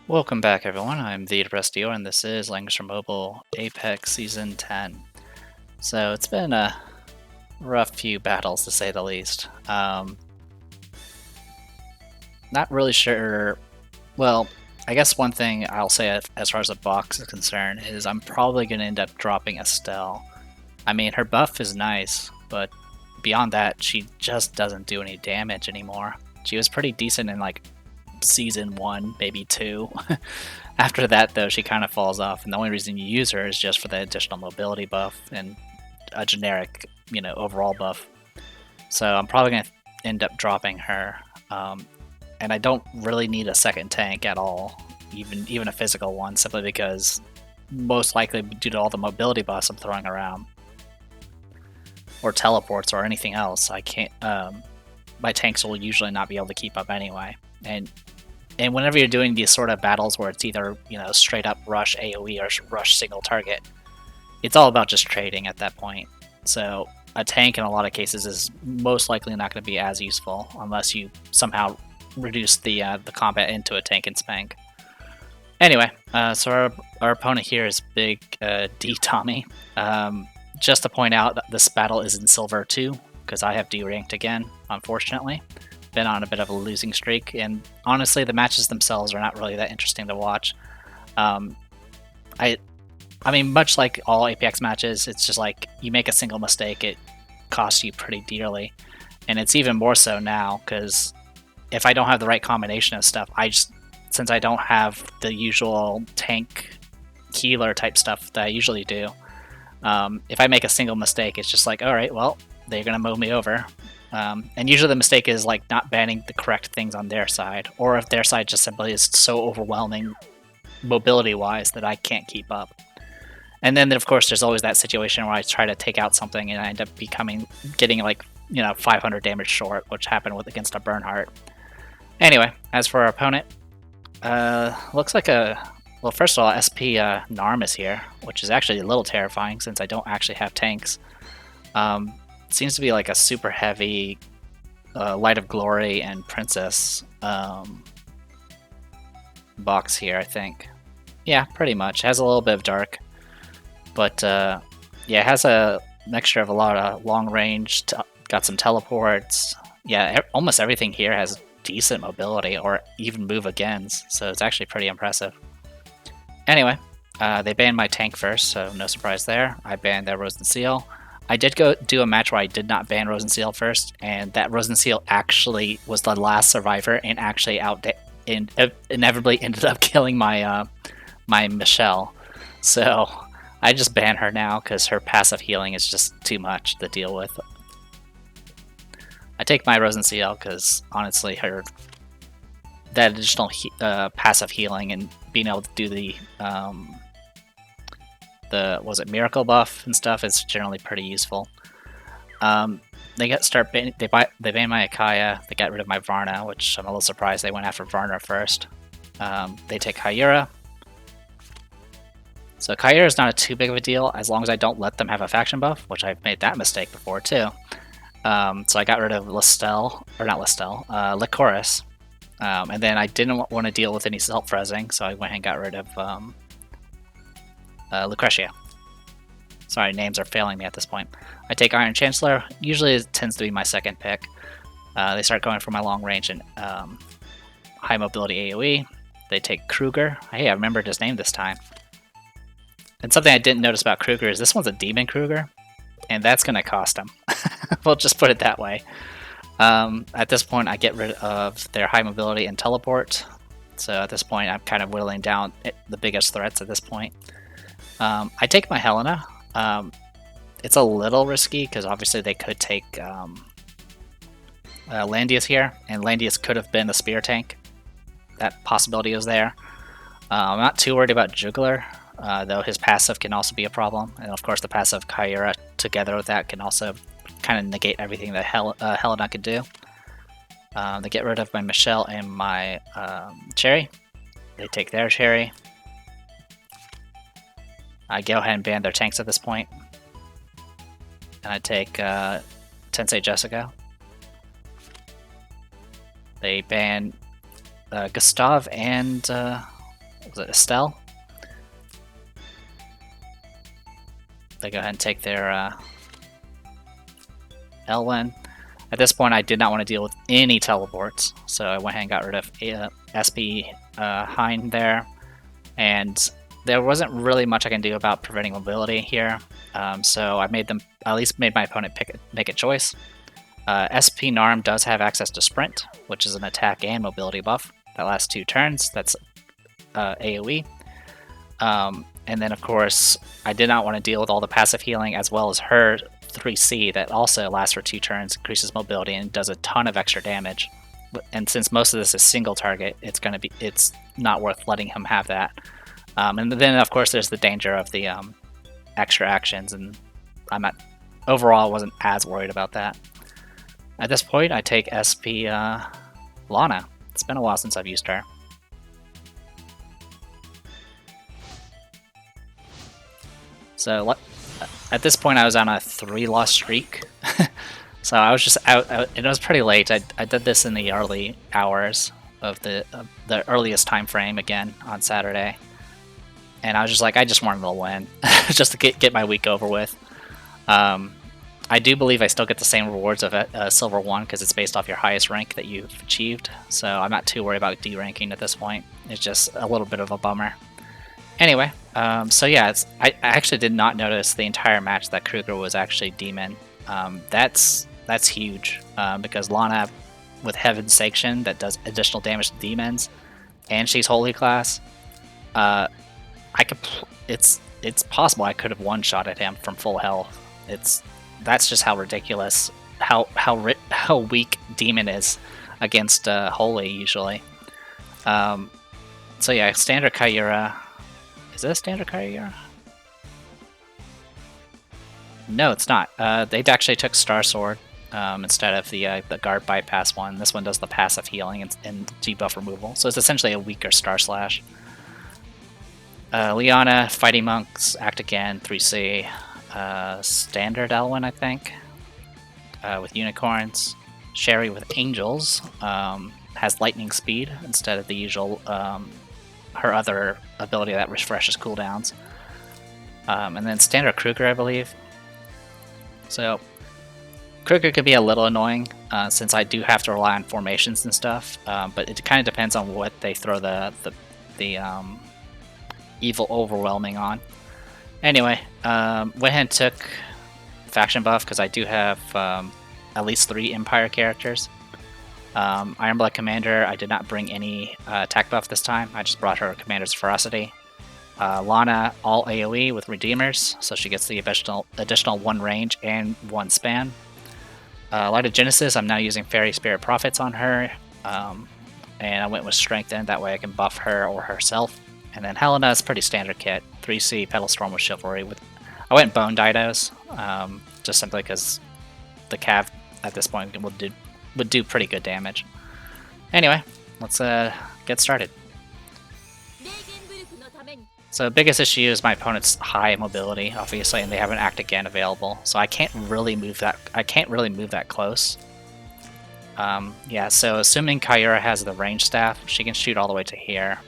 Welcome back, everyone. I'm the Depressed Dealer, and this is Langrisser Mobile Apex Season 10. So it's been a rough few battles, to say the least. Not really sure. Well, I guess one thing I'll say as far as the box is concerned is I'm probably going to end up dropping Estelle. I mean, her buff is nice, but beyond that, she just doesn't do any damage anymore. She was pretty decent in like Season 1, maybe 2. After that, though, she kind of falls off, and the only reason you use her is just for the additional mobility buff and a generic, overall buff. So I'm probably going to end up dropping her, and I don't really need a second tank at all, even a physical one, simply because most likely due to all the mobility buffs I'm throwing around, or teleports or anything else, I can't. My tanks will usually not be able to keep up anyway, and whenever you're doing these sort of battles where it's either, straight up rush AoE or rush single target, it's all about just trading at that point. So a tank in a lot of cases is most likely not going to be as useful unless you somehow reduce the combat into a tank and spank. Anyway, so our opponent here is Big D Tommy. Just to point out, this battle is in Silver 2, because I have D-ranked again, unfortunately. Been on a bit of a losing streak, and honestly, the matches themselves are not really that interesting to watch. I mean, much like all Apex matches, it's just like you make a single mistake, it costs you pretty dearly, and it's even more so now because if I don't have the right combination of stuff, since I don't have the usual tank healer type stuff that I usually do, if I make a single mistake, it's just like, all right, well, they're gonna mow me over. And usually the mistake is like not banning the correct things on their side, or if their side just simply is so overwhelming mobility-wise that I can't keep up. And then of course there's always that situation where I try to take out something and I end up getting like 500 damage short, which happened against a Bernhardt. Anyway, as for our opponent, looks like well, first of all, SP Narm is here, which is actually a little terrifying since I don't actually have tanks. Seems to be like a super heavy Light of Glory and Princess box here, I think. Yeah, pretty much. Has a little bit of dark, but yeah, it has a mixture of a lot of long range. Got some teleports. Yeah, almost everything here has decent mobility or even move agains, so it's actually pretty impressive. Anyway, they banned my tank first, so no surprise there. I banned their Rosen Seal. I did go do a match where I did not ban Rosen Seal first, and that Rosen Seal actually was the last survivor and actually inevitably ended up killing my my Michelle. So I just ban her now because her passive healing is just too much to deal with. I take my Rosen Seal because honestly, that additional passive healing and being able to do the miracle buff and stuff is generally pretty useful. They banned my Akaya. They got rid of my Varna, which I'm a little surprised they went after Varna first. They take Kyura. So Kyura is not too big of a deal as long as I don't let them have a faction buff, which I've made that mistake before too. So I got rid of Lycoris. And then I didn't want to deal with any self-rezzing, so I went and got rid of Lucretia. Sorry, names are failing me at this point. I take Iron Chancellor. Usually it tends to be my second pick. They start going for my long range and high mobility AoE. They take Kruger. Hey, I remembered his name this time. And something I didn't notice about Kruger is this one's a Demon Kruger, and that's going to cost him. We'll just put it that way. At this point, I get rid of their high mobility and teleport. So at this point, I'm kind of whittling down the biggest threats at this point. I take my Helena. It's a little risky because obviously they could take Landius here, and Landius could have been a spear tank. That possibility is there. I'm not too worried about Juggler, though his passive can also be a problem. And of course the passive Kyura together with that can also kind of negate everything that Helena could do. They get rid of my Michelle and my Cherry. They take their Cherry. I go ahead and ban their tanks at this point. And I take Tensei Jessica. They ban Gustav and was it Estelle? They go ahead and take their Elwyn. At this point, I did not want to deal with any teleports, so I went ahead and got rid of SP Hind there. And there wasn't really much I can do about preventing mobility here, so I at least made my opponent make a choice. SP Narm does have access to Sprint, which is an attack and mobility buff. That lasts 2 turns. That's AoE. And then, of course, I did not want to deal with all the passive healing as well as her 3C that also lasts for 2 turns, increases mobility, and does a ton of extra damage. And since most of this is single target, it's not worth letting him have that. And then, of course, there's the danger of the extra actions, and overall wasn't as worried about that. At this point, I take SP Lana. It's been a while since I've used her. So at this point, I was on a 3-loss streak. So I was just out, and it was pretty late. I did this in the early hours of the earliest time frame again on Saturday, and I was just like, I just wanted to win, just to get my week over with. I do believe I still get the same rewards of Silver 1 because it's based off your highest rank that you've achieved. So I'm not too worried about D-ranking at this point. It's just a little bit of a bummer. Anyway, so yeah, I actually did not notice the entire match that Kruger was actually Demon. That's huge because Lana with Heaven's Sanction that does additional damage to demons, and she's Holy Class. It's possible I could have one-shotted him from full health. That's just how ridiculous how weak Demon is against Holy usually. So yeah, standard Kyura. Is it a standard Kyura? No, it's not. They actually took Star Sword instead of the guard bypass one. This one does the passive healing and debuff removal, so it's essentially a weaker Star Slash. Liana, Fighting Monks, Act Again, 3C. Standard Elwyn, I think, with Unicorns. Sherry with Angels has Lightning Speed instead of the usual her other ability that refreshes cooldowns. And then standard Kruger, I believe. So Kruger could be a little annoying since I do have to rely on formations and stuff, but it kind of depends on what they throw the evil overwhelming on. Anyway, went ahead and took faction buff because I do have at least 3 Empire characters. Ironblood Commander, I did not bring any attack buff this time. I just brought her Commander's Ferocity. Lana, all AoE with Redeemers, so she gets the additional 1 range and 1 span. Light of Genesis, I'm now using Fairy Spirit Prophets on her, and I went with Strengthen, that way I can buff her or herself. And then Helena is pretty standard kit, 3C Petal Storm with Chivalry. I went Bone Didos, just simply because the Cav at this point would do pretty good damage. Anyway, let's get started. So biggest issue is my opponent's high mobility, obviously, and they have an Act Again available, so I can't really move that close. Yeah, so assuming Kyura has the range staff, she can shoot all the way to here.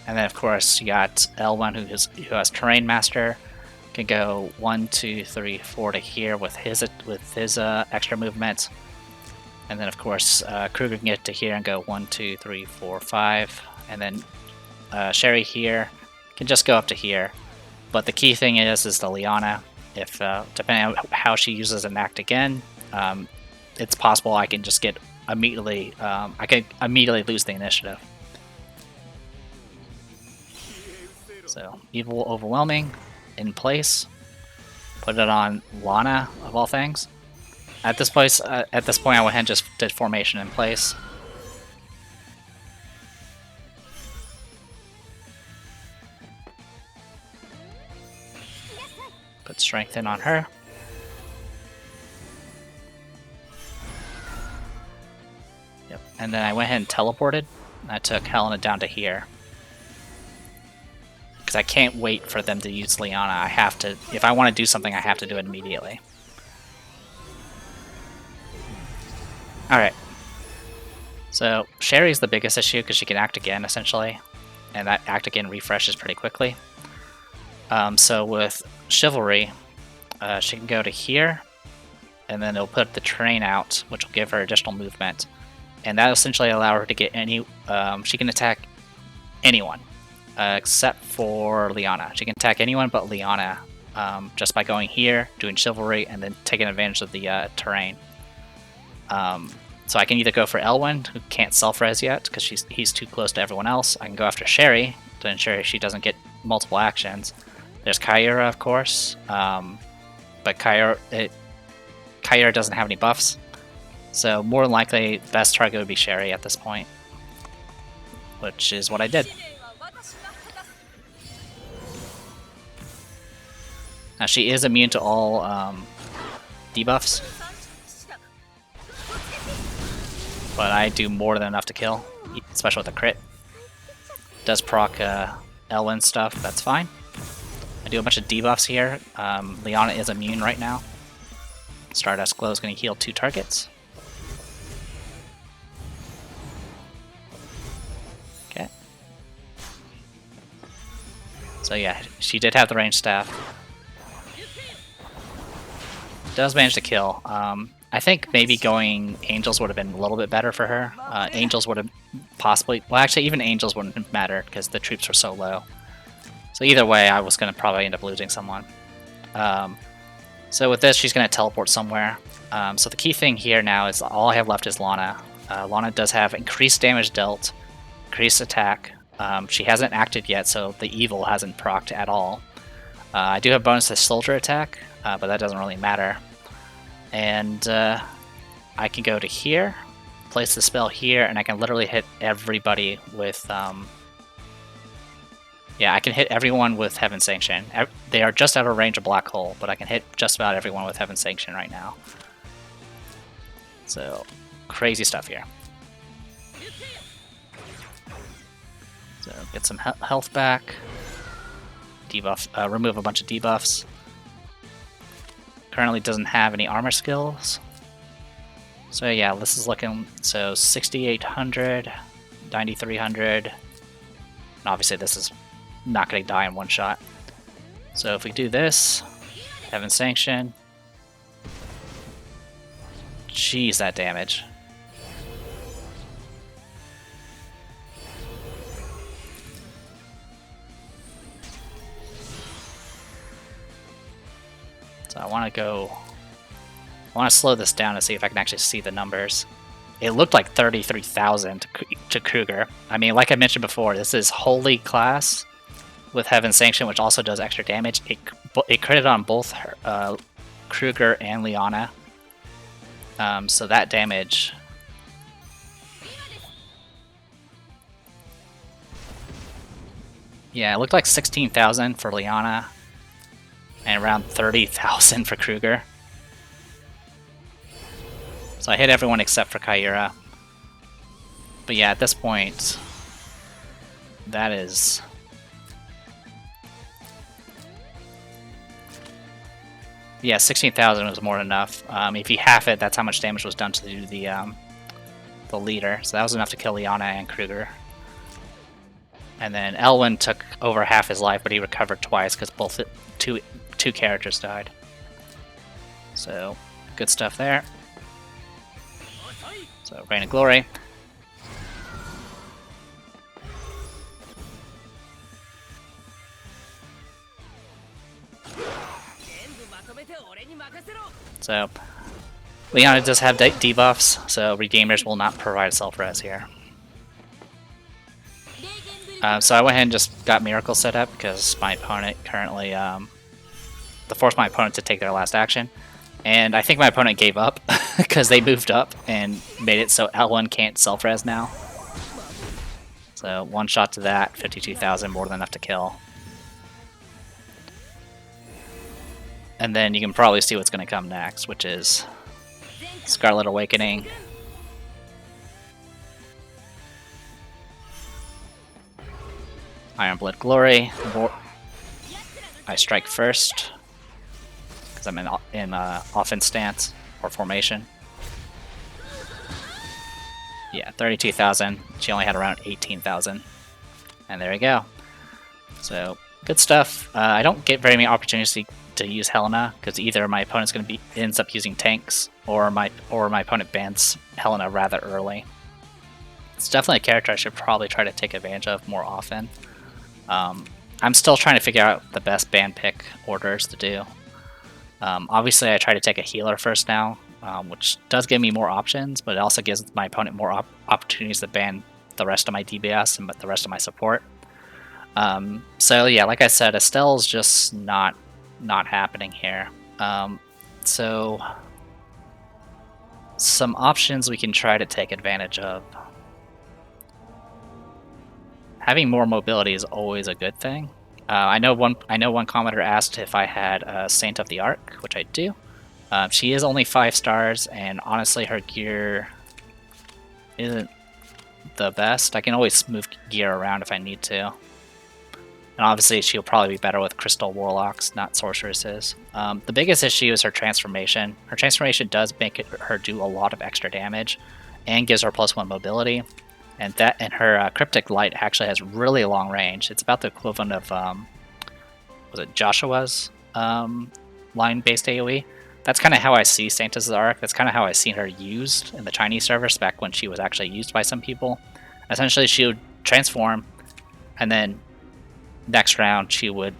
And then of course you got L1 who has Terrain Master, can go 1, 2, 3, 4 to here with his extra movement. And then of course Kruger can get to here and go 1, 2, 3, 4, 5, and then Sherry here can just go up to here. But the key thing is the Liana. If depending on how she uses an Act Again, it's possible I can just get immediately. I could immediately lose the initiative. So Evil Overwhelming in place. Put it on Lana of all things. At this point, I went ahead and just did formation in place. Put Strengthen on her. Yep, and then I went ahead and teleported. And I took Helena down to here. Because I can't wait for them to use Liana. I have to, if I want to do something, I have to do it immediately. Alright. So, Sherry's the biggest issue because she can Act Again, essentially. and that act again refreshes pretty quickly. So with Chivalry, she can go to here, and then it'll put the terrain out, which will give her additional movement. And that'll essentially allow her to get any... she can attack anyone, except for Liana. She can attack anyone but Liana, just by going here, doing Chivalry, and then taking advantage of the terrain. So I can either go for Elwyn, who can't self-res yet, because he's too close to everyone else. I can go after Sherry, to ensure she doesn't get multiple actions. There's Kyura, of course, but Kyura doesn't have any buffs, so more than likely, best target would be Sherry at this point, which is what I did. Now she is immune to all debuffs, but I do more than enough to kill, especially with a crit. Does proc Elwyn stuff, that's fine. I do a bunch of debuffs here. Liana is immune right now. Stardust Glow is going to heal 2 targets. Okay. So yeah, she did have the ranged staff. Does manage to kill. I think maybe going Angels would have been a little bit better for her. Angels would have possibly... Well, actually, even Angels wouldn't have mattered because the troops were so low. So either way, I was going to probably end up losing someone. So with this, she's going to teleport somewhere. So the key thing here now is all I have left is Lana. Lana does have increased damage dealt, increased attack. She hasn't acted yet, so the evil hasn't procced at all. I do have bonus to soldier attack, but that doesn't really matter. And I can go to here, place the spell here, and I can literally hit everybody with... yeah, I can hit everyone with Heaven Sanction. They are just out of range of Black Hole, but I can hit just about everyone with Heaven Sanction right now. So, crazy stuff here. So, get some health back. Debuff, remove a bunch of debuffs. Currently doesn't have any armor skills. So yeah, this is looking, so 6,800, 9,300. And obviously this is not going to die in one shot. So if we do this, Heaven Sanction. Jeez, that damage. So I want to slow this down to see if I can actually see the numbers. It looked like 33,000 to Kruger. I mean, like I mentioned before, this is Holy Class with Heaven Sanction, which also does extra damage. It critted on both her, Kruger and Liana. So that damage... Yeah, it looked like 16,000 for Liana and around 30,000 for Kruger. So I hit everyone except for Kyura. But yeah, at this point, that is... Yeah, 16,000 was more than enough. If you half it, that's how much damage was done to the leader. So that was enough to kill Liana and Kruger. And then Elwyn took over half his life, but he recovered twice because both two characters died. So, good stuff there. So, Reign of Glory. So, Liana does have debuffs, so Redeemers will not provide self-res here. So I went ahead and just got Miracle set up because my opponent currently forced my opponent to take their last action. And I think my opponent gave up because they moved up and made it so L1 can't self-res now. So one shot to that, 52,000, more than enough to kill. And then you can probably see what's going to come next, which is Scarlet Awakening. Iron Blood Glory. I strike first because I'm in offense stance or formation. Yeah, 32,000. She only had around 18,000. And there we go. So, good stuff. I don't get very many opportunities to use Helena, because either my opponent's going to be ends up using tanks, or my opponent bans Helena rather early. It's definitely a character I should probably try to take advantage of more often. I'm still trying to figure out the best ban pick orders to do. Obviously, I try to take a healer first now, which does give me more options, but it also gives my opponent more opportunities to ban the rest of my DBS and the rest of my support. So yeah, like I said, Estelle's just not happening here. So some options we can try to take advantage of. Having more mobility is always a good thing. I know one commenter asked if I had a Saint of the Ark, which I do. She is only 5 stars, and honestly, her gear isn't the best. I can always move gear around if I need to. And obviously, she'll probably be better with Crystal Warlocks, not Sorceresses. The biggest issue is her transformation. Her transformation does make her do a lot of extra damage, and gives her +1 mobility. And her Cryptic Light actually has really long range. It's about the equivalent of was it Joshua's line-based AoE. That's kind of how I see Saint of the Ark. That's kind of how I seen her used in the Chinese servers back when she was actually used by some people. Essentially, she would transform, and then next round she would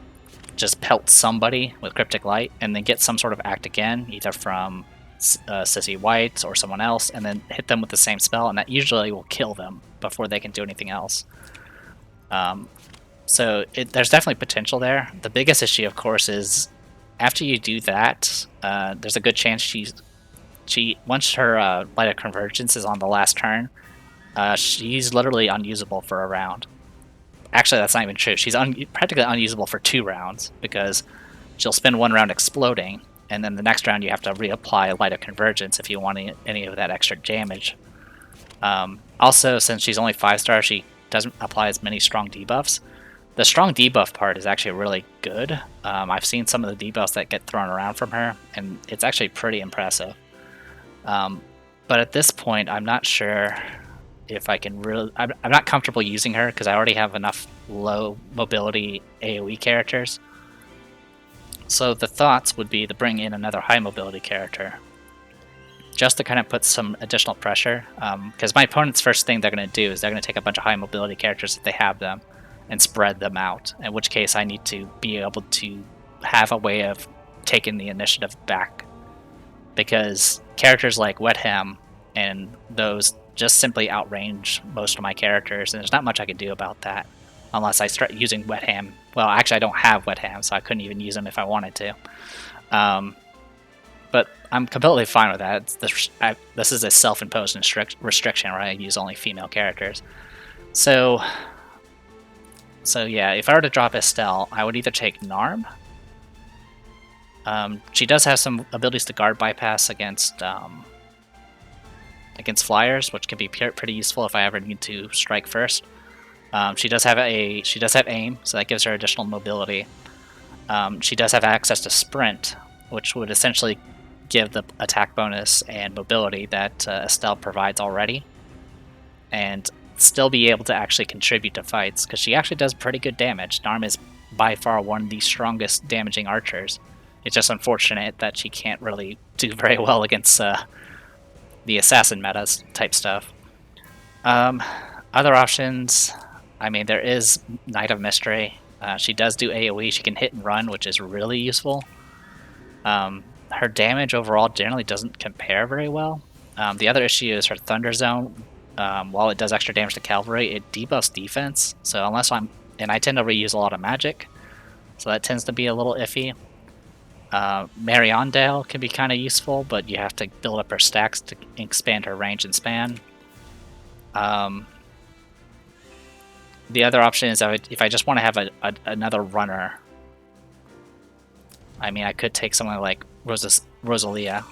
just pelt somebody with Cryptic Light, and then get some sort of act again, either from Sissy White or someone else, and then hit them with the same spell, and that usually will kill them before they can do anything else. So there's definitely potential there. The biggest issue, of course, is after you do that, there's a good chance she once her Light of Convergence is on the last turn, she's literally unusable for a round. Actually, that's not even true. She's practically unusable for 2 rounds, because she'll spend 1 round exploding, and then the next round you have to reapply Light of Convergence if you want any of that extra damage. Also, since she's only 5 stars, she doesn't apply as many strong debuffs. The strong debuff part is actually really good. I've seen some of the debuffs that get thrown around from her, and it's actually pretty impressive. But at this point, I'm not sure if I can really... I'm not comfortable using her, because I already have enough low mobility AoE characters. So the thoughts would be to bring in another high mobility character, just to kind of put some additional pressure. Because my opponent's first thing they're going to do is they're going to take a bunch of high mobility characters if they have them, and spread them out, in which case I need to be able to have a way of taking the initiative back. Because characters like Wet Ham and those just simply outrange most of my characters, and there's not much I can do about that unless I start using Wet Ham. Well, actually I don't have Wet Ham, so I couldn't even use them if I wanted to. But I'm completely fine with that. This is a self-imposed restriction where I use only female characters. So yeah, if I were to drop Estelle, I would either take Narm. She does have some abilities to guard bypass against flyers, which can be pretty useful if I ever need to strike first. She does have aim, so that gives her additional mobility. She does have access to sprint, which would essentially give the attack bonus and mobility that Estelle provides already, and still be able to actually contribute to fights, because she actually does pretty good damage. Narm is by far one of the strongest damaging archers. It's just unfortunate that she can't really do very well against the assassin metas type stuff. Other options, I mean, there is Knight of Mystery. She does do AoE. She can hit and run, which is really useful. Her damage overall generally doesn't compare very well. The other issue is her Thunder Zone. While it does extra damage to cavalry, it debuffs defense. So unless I tend to reuse a lot of magic, so that tends to be a little iffy. Mariondale can be kind of useful, but you have to build up her stacks to expand her range and span. The other option is if I just want to have another runner, I mean, I could take someone like Rosalia.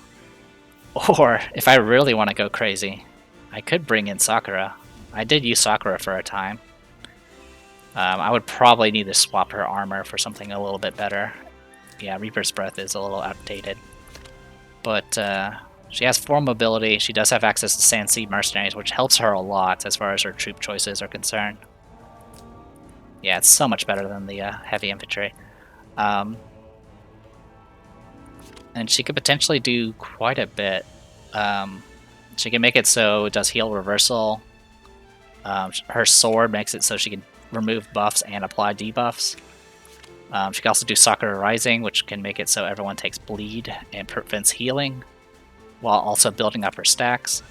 Or if I really want to go crazy, I could bring in Sakura. I did use Sakura for a time. I would probably need to swap her armor for something a little bit better. Yeah, Reaper's Breath is a little outdated. But she has 4 mobility. She does have access to Sand Sea Mercenaries, which helps her a lot as far as her troop choices are concerned. Yeah, it's so much better than the heavy infantry. And she could potentially do quite a bit. She can make it so it does heal reversal. Her sword makes it so she can remove buffs and apply debuffs. She can also do Sakura Rising, which can make it so everyone takes bleed and prevents healing, while also building up her stacks.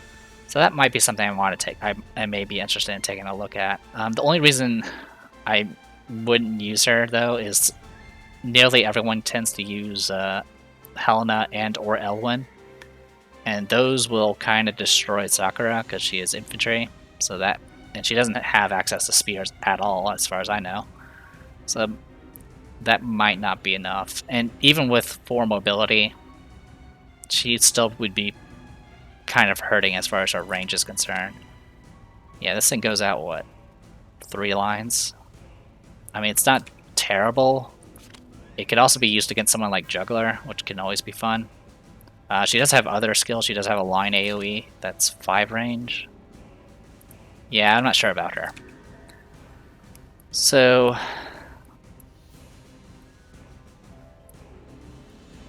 So that might be something I want to take. I may be interested in taking a look at. The only reason I wouldn't use her, though, is nearly everyone tends to use Helena and or Elwyn, and those will kind of destroy Sakura because she is infantry. So that, and she doesn't have access to spears at all, as far as I know. So that might not be enough. And even with 4 mobility, she still would be kind of hurting as far as her range is concerned. Yeah, this thing goes out, what, 3 lines? I mean, it's not terrible. It could also be used against someone like Juggler, which can always be fun. She does have other skills. She does have a line AoE that's 5 range. Yeah, I'm not sure about her. So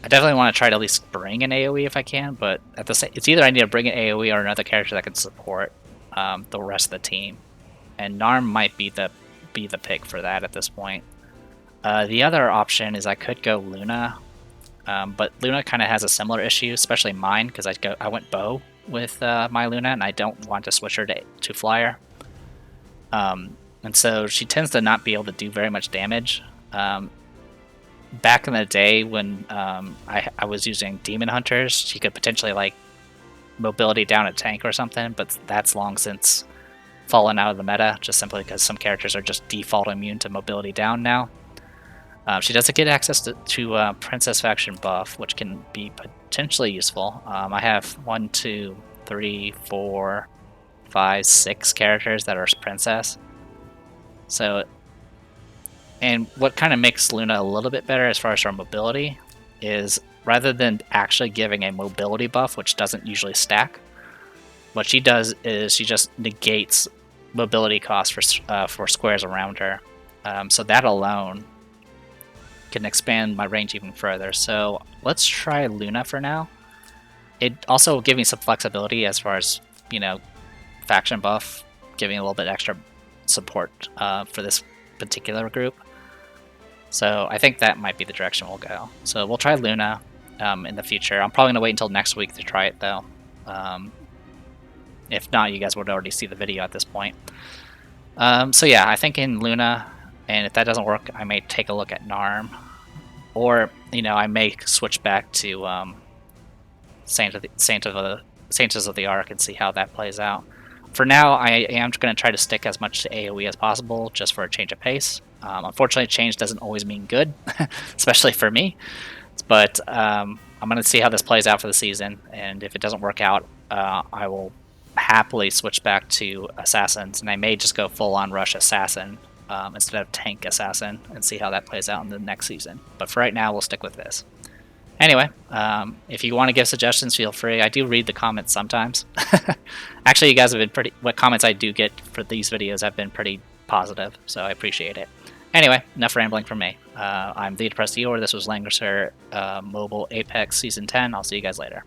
I definitely want to try to at least bring an AoE if I can, but at the same, it's either I need to bring an AoE or another character that can support the rest of the team, and Narm might be the pick for that at this point. The other option is I could go Luna, but Luna kind of has a similar issue, especially mine, because I went bow with my Luna, and I don't want to switch her to flyer. And so she tends to not be able to do very much damage. Back in the day when I was using Demon Hunters, she could potentially like mobility down a tank or something, but that's long since fallen out of the meta, just simply because some characters are just default immune to mobility down now. She does get access to Princess Faction buff, which can be potentially useful. I have 1, 2, 3, 4, 5, 6 characters that are Princess. So, and what kind of makes Luna a little bit better as far as her mobility is rather than actually giving a mobility buff, which doesn't usually stack, what she does is she just negates mobility costs for squares around her. So that alone can expand my range even further. So let's try Luna for now. It also will give me some flexibility as far as, you know, faction buff, giving a little bit extra support for this particular group. So I think that might be the direction we'll go. So we'll try Luna in the future. I'm probably going to wait until next week to try it, though. If not, you guys would already see the video at this point. So yeah, I think in Luna, and if that doesn't work, I may take a look at Narm. Or, you know, I may switch back to Saints of the Ark and see how that plays out. For now, I am going to try to stick as much to AoE as possible, just for a change of pace. Unfortunately, change doesn't always mean good, especially for me. But I'm going to see how this plays out for the season, and if it doesn't work out, I will happily switch back to Assassins, and I may just go full-on rush Assassin instead of tank Assassin, and see how that plays out in the next season. But for right now, we'll stick with this. Anyway, if you want to give suggestions, feel free. I do read the comments sometimes. Actually, you guys have been what comments I do get for these videos have been pretty positive, so I appreciate it. Anyway, enough rambling from me. I'm the Depressed Eeyore. This was Langrisser Mobile Apex Season 10. I'll see you guys later.